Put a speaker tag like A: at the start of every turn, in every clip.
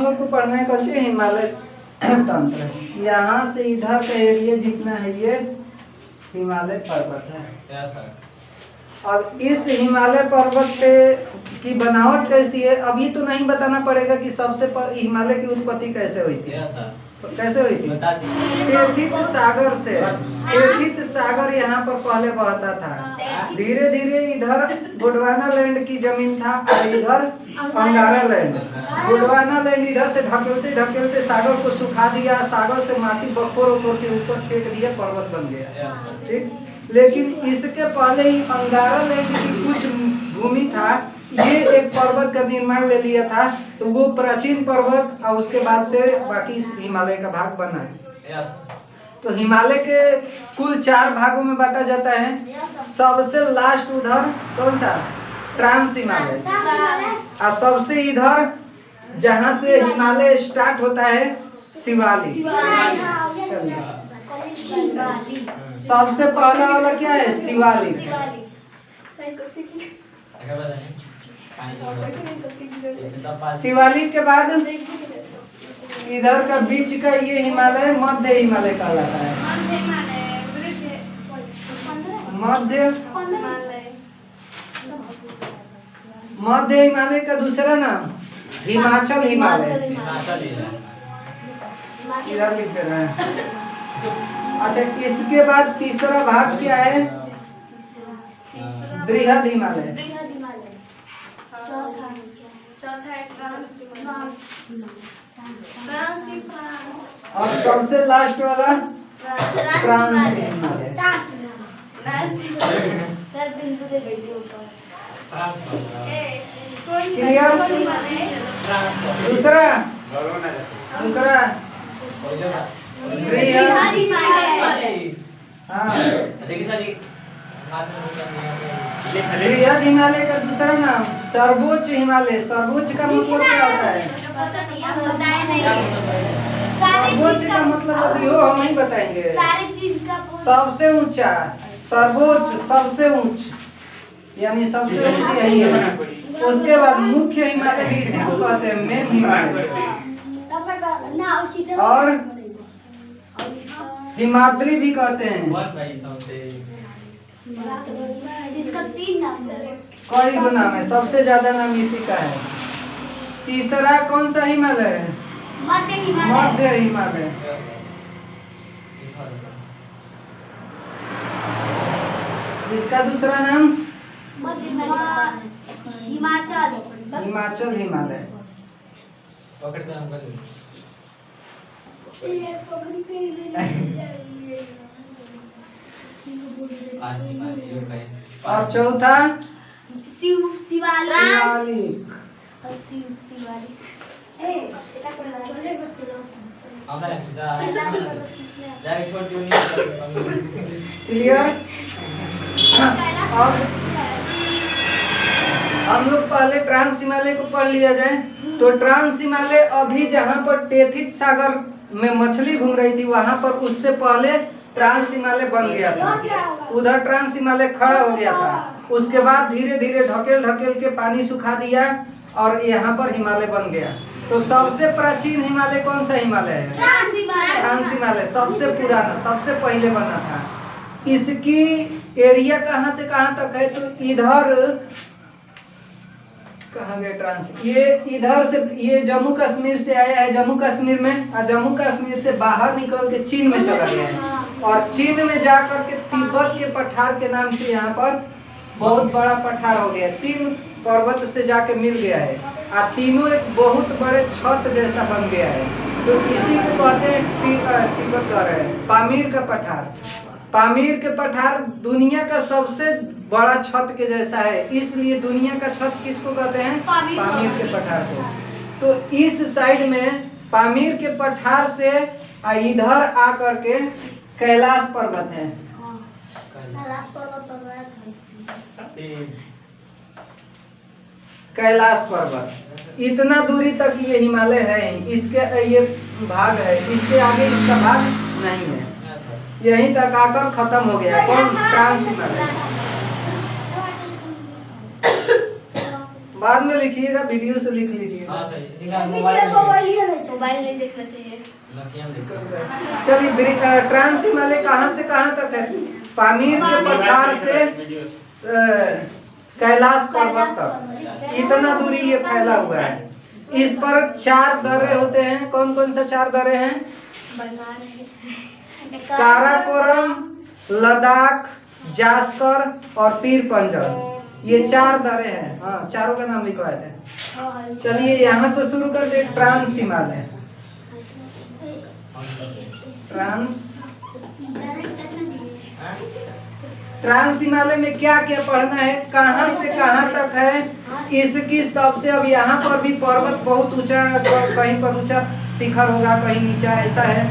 A: लोग को पढ़ना है कौन सी हिमालय तंत्र। यहाँ से इधर का एरिया जितना है ये हिमालय पर्वत है। अब इस हिमालय पर्वत पे की बनावट कैसी है अभी तो नहीं बताना पड़ेगा कि सबसे हिमालय की उत्पत्ति कैसे हुई थी। कैसे हुई थी? टेथित सागर से। टेथित सागर यहाँ पर पहले बहता था, धीरे धीरे इधर गोंडवाना लैंड की जमीन था और इधर अंगारा लैंड। गोंडवाना लैंड इधर से ढकेलते ढकेलते सागर को सुखा दिया, सागर से माटी बखोर के ऊपर फेंक दिया, पर्वत बन गया। ठीक, लेकिन इसके पहले ही अंगारा लैंड की कुछ भूमि था, ये एक पर्वत का निर्माण ले लिया था, तो वो प्राचीन पर्वत और उसके बाद से बाकी हिमालय का भाग बना है। तो हिमालय के कुल 4 भागों में बांटा जाता है। सबसे लास्ट उधर कौन सा? ट्रांस हिमालय। और सबसे इधर जहाँ से हिमालय स्टार्ट होता है शिवालिक। सबसे पहला वाला क्या है? शिवालिक। शिवालिक के बाद इधर का बीच का ये हिमालय मध्य हिमालय कहलाता है। मध्य हिमालय का दूसरा नाम हिमाचल हिमालय। इधर लिख दे रहे हैं। अच्छा, इसके बाद तीसरा भाग क्या है? बृहद हिमालय। और सबसे लास्ट वाला ट्रांस हिमालय। क्लियर? दूसरा बृहद हिमालय का दूसरा नाम सर्वोच्च हिमालय। सर्वोच्च का मतलब क्या होता है? सर्वोच्च का मतलब अभी हो हम नहीं बताएंगे। सबसे ऊंचा, सर्वोच्च, सबसे उच्च, यानी सबसे ऊंची यही है। उसके बाद मुख्य हिमालय इसी को कहते हैं मेन हिमालय। और हिमाद्री भी कहते हैं।
B: इसका 3 नाम है।
A: कई गो नाम है, सबसे ज्यादा नाम इसी का है। तीसरा कौन सा हिमालय है? मध्य हिमालय। इसका दूसरा नाम हिमाचल हिमालय। और चौथा शिवालिक। क्लियर? अब हम लोग पहले ट्रांस हिमालय को पढ़ लिया जाए। तो ट्रांस हिमालय अभी जहाँ पर टेथित सागर में मछली घूम रही थी वहां पर उससे पहले ट्रांस हिमालय बन गया था। उधर ट्रांस हिमालय खड़ा हो गया था। उसके बाद धीरे धीरे ढकेल ढकेल के पानी सुखा दिया और यहाँ पर हिमालय बन गया। तो सबसे प्राचीन हिमालय कौन सा हिमालय है? ट्रांस हिमालय। सबसे पुराना, सबसे पहले बना था। इसकी एरिया कहाँ से कहाँ तक है? तो इधर कहाँ गए ट्रांस? ये इधर से, ये जम्मू कश्मीर से आया है, जम्मू कश्मीर में, और जम्मू कश्मीर से बाहर निकल के चीन में चला गया है। और चीन में जाकर के तिब्बत के पठार के नाम से यहाँ पर बहुत बड़ा पठार हो गया। 3 पर्वत से जाके मिल गया है और तीनों एक बहुत बड़े छत जैसा बन गया है। तो इसी को कहते हैं तिब्बत का पामीर का पठार। पामीर के पठार दुनिया का सबसे बड़ा छत के जैसा है, इसलिए दुनिया का छत किसको कहते हैं? पामीर के पठार को। तो इस साइड में पामीर के पठार से इधर आकर के कैलाश पर्वत है। कैलाश पर्वत इतना दूरी तक ये हिमालय है, इसके ये भाग है, इसके आगे इसका भाग नहीं है। यहीं तक आकर खत्म हो गया। कौन? ट्रांस हिमालय। बाद में लिखिएगा, वीडियो से लिख लीजिए।
B: मोबाइल नहीं देखना चाहिए।
A: चलिए, ट्रांस हिमालय कहाँ से कहाँ तक है? पामीर के पठार से कैलाश पर्वत तक, इतना दूरी ये फैला हुआ है। इस पर 4 दर्रे होते हैं। कौन कौन से 4 दर्रे हैं? काराकोरम, लद्दाख, जास्कर और पीर पंजल, ये 4 दर्रे हैं। हाँ, चारों का नाम लिखवाए थे। चलिए यहाँ से शुरू करते। ट्रांस हिमालय। ट्रांस हिमालय में क्या क्या पढ़ना है, कहाँ से कहाँ तक है इसकी सबसे। अब यहाँ पर भी पर्वत बहुत ऊंचा, कहीं पर ऊंचा शिखर होगा, कहीं नीचा, ऐसा है।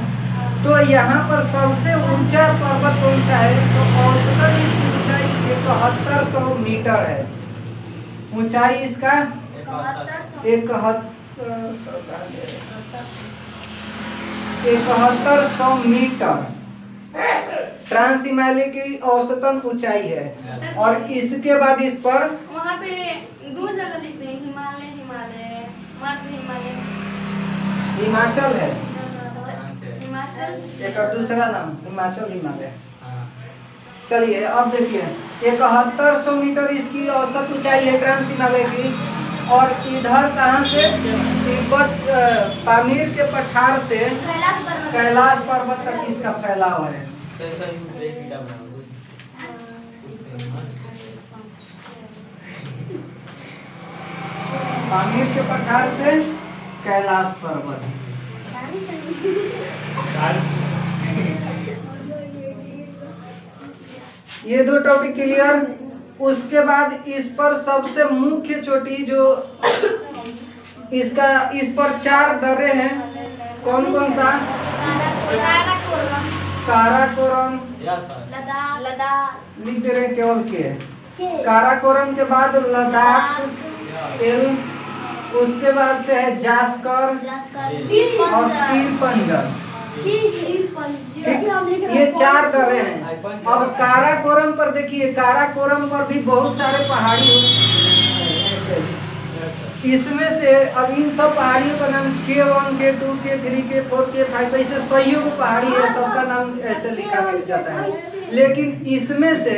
A: तो यहाँ पर सबसे ऊंचा पर्वत कौन सा है? तो औसतन इसकी ऊंचाई 7100 मीटर है। ऊंचाई इसका 7100 मीटर ट्रांस हिमालय की औसतन ऊंचाई है। और इसके बाद इस पर
B: वहाँ पे 2 जगह लिखते हैं, हिमालय हिमालय, मध्य हिमालय,
A: हिमाचल है
B: हिमाचल
A: एक, और दूसरा नाम हिमाचल हिमालय। चलिए अब देखिए, 7100 मीटर इसकी औसत ऊंचाई है ट्रांस हिमालय की। और इधर कहाँ से? तिब्बत, पामीर के पठार से कैलाश पर्वत तक इसका फैलाव है। पामीर के पठार से कैलाश पर्वत। ये 2 टॉपिक क्लियर। उसके बाद इस पर सबसे मुख्य चोटी जो इसका, इस पर 4 दर्रे हैं। कौन कौन सा? काराकोरम, लिख दे रहे केवल के। काराकोरम के बाद लद्दाख, उसके बाद से है जास्कर और पीर पंजल। ये 4 दर्रे हैं। अब काराकोरम पर देखिए, काराकोरम पर भी बहुत सारे पहाड़ी हैं। इसमें से अब इन सब पहाड़ियों का नाम K1, K2, K3, K4, K5 ऐसे 100 पहाड़ी है, सबका नाम ऐसे लिखा मिल जाता है। लेकिन इसमें से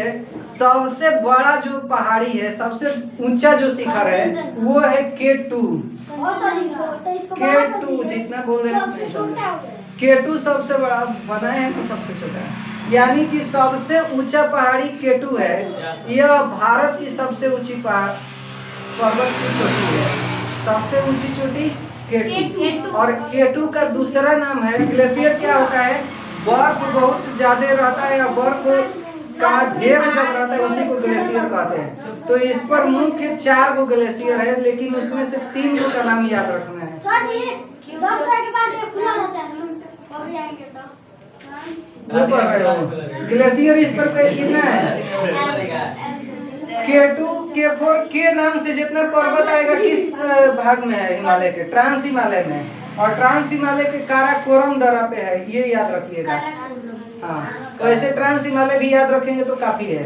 A: सबसे बड़ा जो पहाड़ी है, सबसे ऊंचा जो शिखर है, वो है K2। K2 जितना बोल रहे हैं, K2 सबसे बड़ा बनाए हैं तो सबसे छोटा है, यानी कि सबसे ऊंचा पहाड़ी K2 है। यह भारत की सबसे ऊंची पर्वत की चोटी है। सबसे ऊंची चोटी K2। और K2 का दूसरा नाम है ग्लेशियर। क्या होता है? बर्फ बहुत ज्यादा रहता है, या बर्फ का ढेर जब रहता है उसी को ग्लेशियर कहते हैं। तो इस पर मुख्य 4 गो ग्लेशियर है, लेकिन उसमें से 3 गो का नाम याद रखना है। पढ़ रहे हो ग्लेशियर इस पर कितना है? K2, K4, K नाम से जितना पर्वत आएगा किस भाग में है? हिमालय के ट्रांस हिमालय में। और ट्रांस हिमालय के काराकोरम दर्रा पे है, ये याद रखिएगा। हाँ, तो ऐसे ट्रांस हिमालय भी याद रखेंगे तो काफी है।